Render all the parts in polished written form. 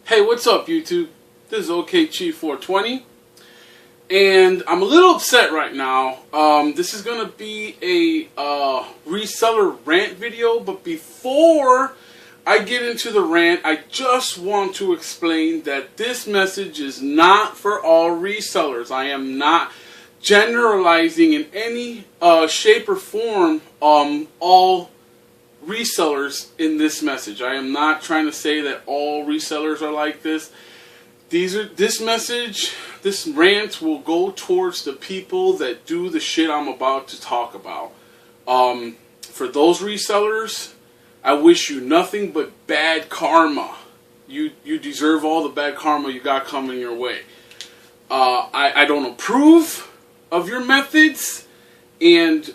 Hey, what's up, YouTube? This is Okchief420, and I'm a little upset right now. This is going to be a reseller rant video, but before I get into the rant, I just want to explain that this message is not for all resellers. I am not generalizing in any shape or form all resellers in this message. I am not trying to say that all resellers are like this. This message, this rant will go towards the people that do the shit I'm about to talk about. For those resellers, I wish you nothing but bad karma. You deserve all the bad karma you got coming your way. I don't approve of your methods, and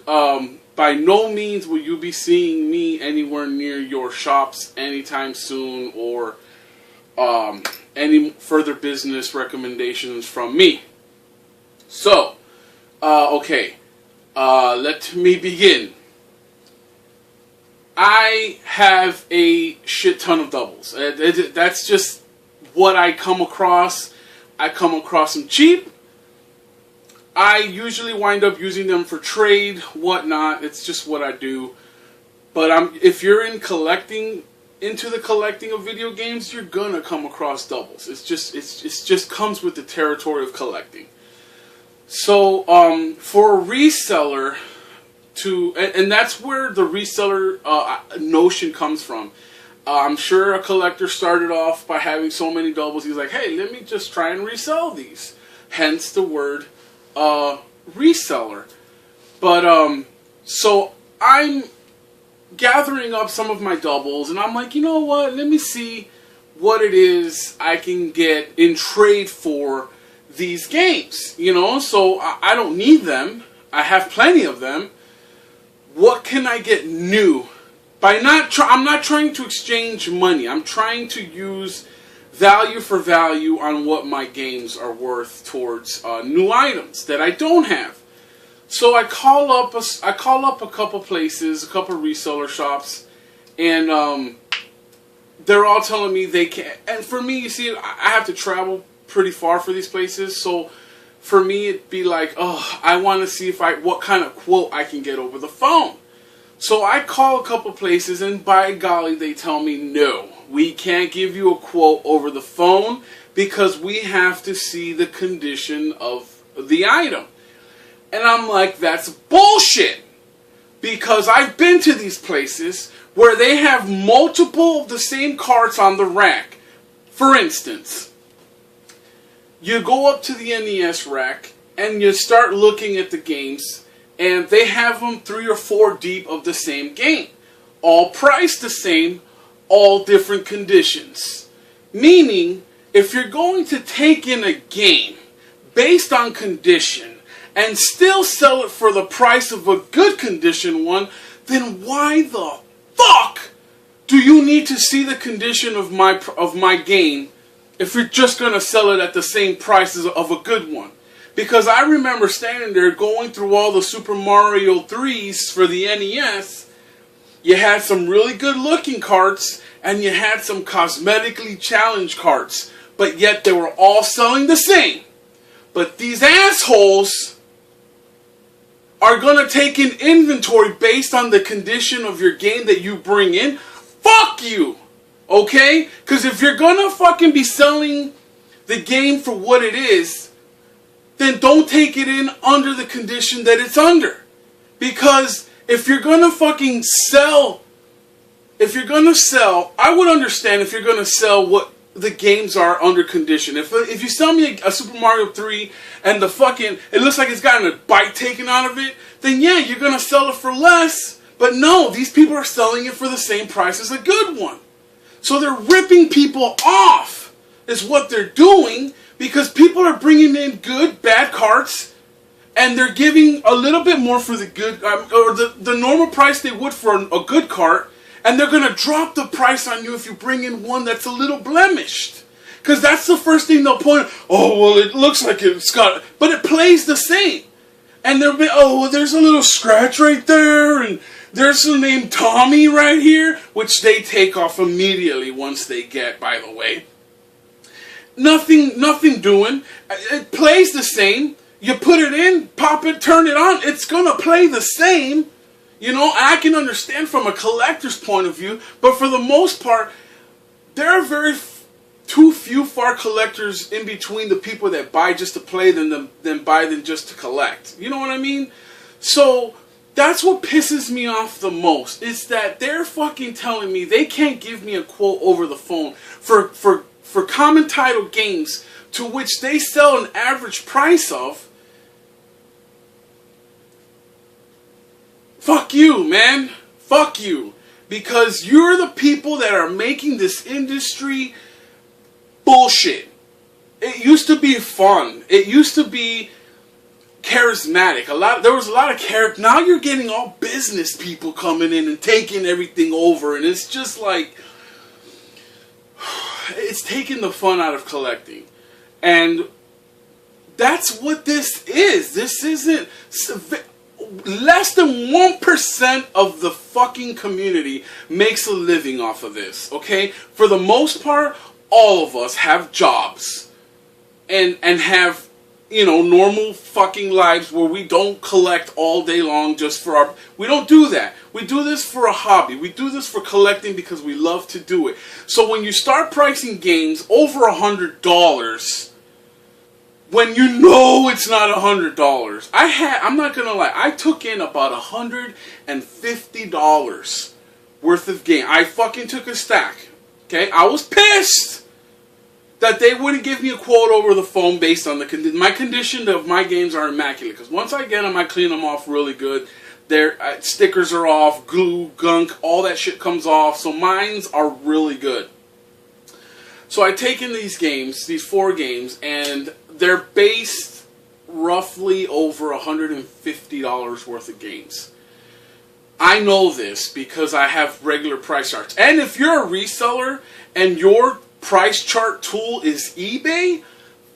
by no means will you be seeing me anywhere near your shops anytime soon, or any further business recommendations from me. So, okay, let me begin. I have a shit ton of doubles. That's just what I come across. I come across them cheap. I usually wind up using them for trade, whatnot. It's just what I do. But if you're into the collecting of video games, you're gonna come across doubles. It's just comes with the territory of collecting. So for a reseller and that's where the reseller notion comes from. I'm sure a collector started off by having so many doubles. He's like, hey, let me just try and resell these. Hence the word reseller. But so I'm gathering up some of my doubles, and I'm like, you know what, let me see what it is I can get in trade for these games, you know. So I don't need them, I have plenty of them. What can I get new? I'm not trying to exchange money. I'm trying to use value for value on what my games are worth towards new items that I don't have. So I call up a couple places, a couple reseller shops, and they're all telling me they can't. And for me, you see, I have to travel pretty far for these places. So for me, it'd be like, oh, I want to see what kind of quote I can get over the phone. So I call a couple places, and by golly, they tell me, no, we can't give you a quote over the phone because we have to see the condition of the item. And I'm like, that's bullshit. Because I've been to these places where they have multiple of the same carts on the rack. For instance, you go up to the NES rack and you start looking at the games, and they have them 3 or 4 deep of the same game. All priced the same, all different conditions. Meaning, if you're going to take in a game based on condition and still sell it for the price of a good condition one, then why the fuck do you need to see the condition of my game if you're just going to sell it at the same price as of a good one? Because I remember standing there going through all the Super Mario 3s for the NES. You had some really good looking carts, and you had some cosmetically challenged carts, but yet they were all selling the same. But these assholes are going to take in inventory based on the condition of your game that you bring in. Fuck you! Okay? Because if you're going to fucking be selling the game for what it is, then don't take it in under the condition that it's under. Because if you're going to fucking sell, I would understand if you're going to sell what the games are under condition. If you sell me a Super Mario 3 and it looks like it's gotten a bite taken out of it, then yeah, you're going to sell it for less. But no, these people are selling it for the same price as a good one. So they're ripping people off is what they're doing, because people are bringing in good, bad carts, and they're giving a little bit more for the good, or the normal price they would for a good cart, and they're going to drop the price on you if you bring in one that's a little blemished. Because that's the first thing they'll point out. Oh, well, it looks like it's got, but it plays the same. And they'll be, oh, well, there's a little scratch right there, and there's the name Tommy right here, which they take off immediately once they get, by the way. Nothing doing. It plays the same. You put it in, pop it, turn it on. It's gonna play the same. You know, I can understand from a collector's point of view, but for the most part, there are too few collectors in between the people that buy just to play than buy them just to collect. You know what I mean? So that's what pisses me off the most, is that they're fucking telling me they can't give me a quote over the phone for common title games to which they sell an average price of. Fuck you, man. Fuck you. Because you're the people that are making this industry bullshit. It used to be fun. It used to be charismatic. There was a lot of character. Now you're getting all business people coming in and taking everything over, and it's just like, it's taking the fun out of collecting. And that's what this is. This isn't... Less than 1% of the fucking community makes a living off of this, okay? For the most part, all of us have jobs. And have, you know, normal fucking lives where we don't collect all day long just for our... We don't do that. We do this for a hobby. We do this for collecting because we love to do it. So when you start pricing games over $100... when you know it's not $100. I'm not gonna lie, I took in about $150 worth of game. I fucking took a stack. Okay? I was pissed that they wouldn't give me a quote over the phone based on my condition of my games are immaculate. Because once I get them, I clean them off really good. Their stickers are off, glue, gunk, all that shit comes off. So mines are really good. So I take in these games, these 4 games, and they're based roughly over $150 worth of games. I know this because I have regular price charts. And if you're a reseller and your price chart tool is eBay,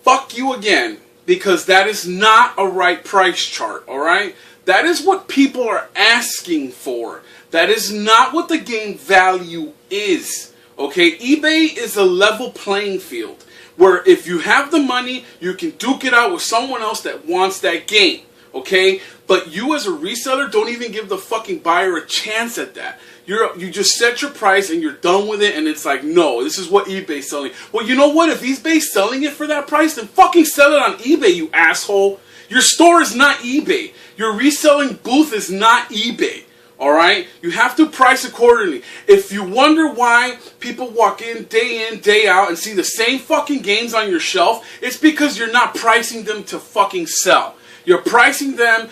fuck you again. Because that is not a right price chart, alright? That is what people are asking for. That is not what the game value is. Okay, eBay is a level playing field where if you have the money, you can duke it out with someone else that wants that game. Okay, but you as a reseller don't even give the fucking buyer a chance at that. You just set your price and you're done with it, and it's like, no, this is what eBay's selling. Well, you know what? If eBay's selling it for that price, then fucking sell it on eBay, you asshole. Your store is not eBay. Your reselling booth is not eBay. Alright? You have to price accordingly. If you wonder why people walk in, day out, and see the same fucking games on your shelf, it's because you're not pricing them to fucking sell. You're pricing them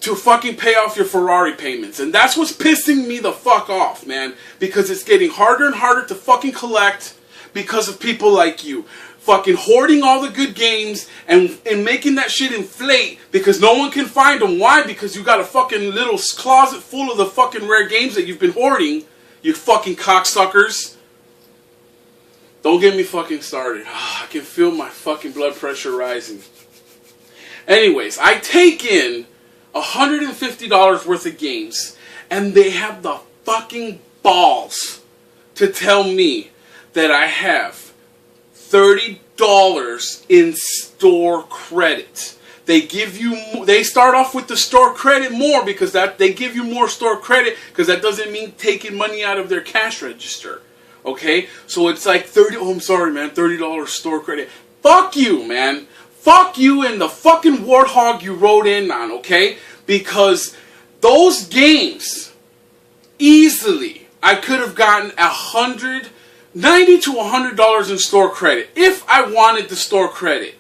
to fucking pay off your Ferrari payments. And that's what's pissing me the fuck off, man. Because it's getting harder and harder to fucking collect because of people like you. Fucking hoarding all the good games and making that shit inflate because no one can find them. Why? Because you got a fucking little closet full of the fucking rare games that you've been hoarding, you fucking cocksuckers. Don't get me fucking started. I can feel my fucking blood pressure rising. Anyways, I take in $150 worth of games and they have the fucking balls to tell me that I have $30 in store credit. They give you, they start off with the store credit more because they give you more store credit because that doesn't mean taking money out of their cash register. Okay? So it's like I'm sorry, man, $30 store credit. Fuck you, man. Fuck you and the fucking warthog you rode in on, okay? Because those games, easily, I could have gotten $90 to $100 in store credit if I wanted the store credit.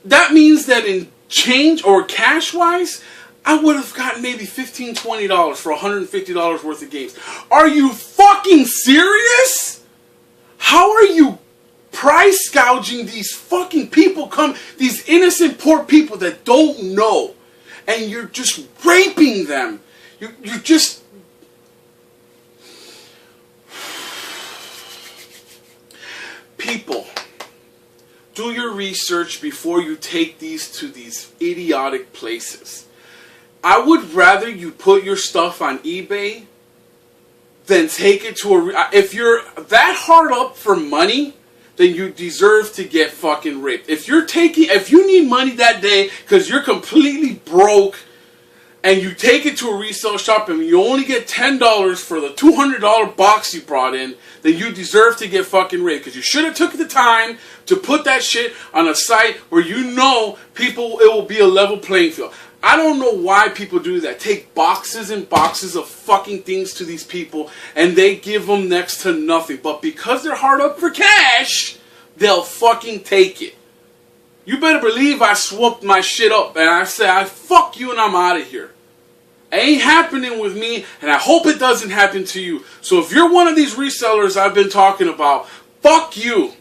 That means that in change or cash wise, I would have gotten maybe $15, $20 for $150 worth of games. Are you fucking serious? How are you price gouging these fucking people, these innocent poor people that don't know, and you're just raping them? You're just... People, do your research before you take these to these idiotic places. I would rather you put your stuff on eBay than take it to if you're that hard up for money, then you deserve to get fucking raped. If you need money that day because you're completely broke, and you take it to a resale shop and you only get $10 for the $200 box you brought in, then you deserve to get fucking raped. Because you should have took the time to put that shit on a site where you know it will be a level playing field. I don't know why people do that. Take boxes and boxes of fucking things to these people and they give them next to nothing. But because they're hard up for cash, they'll fucking take it. You better believe I swooped my shit up and I said, fuck you and I'm out of here. It ain't happening with me, and I hope it doesn't happen to you. So if you're one of these resellers I've been talking about, fuck you.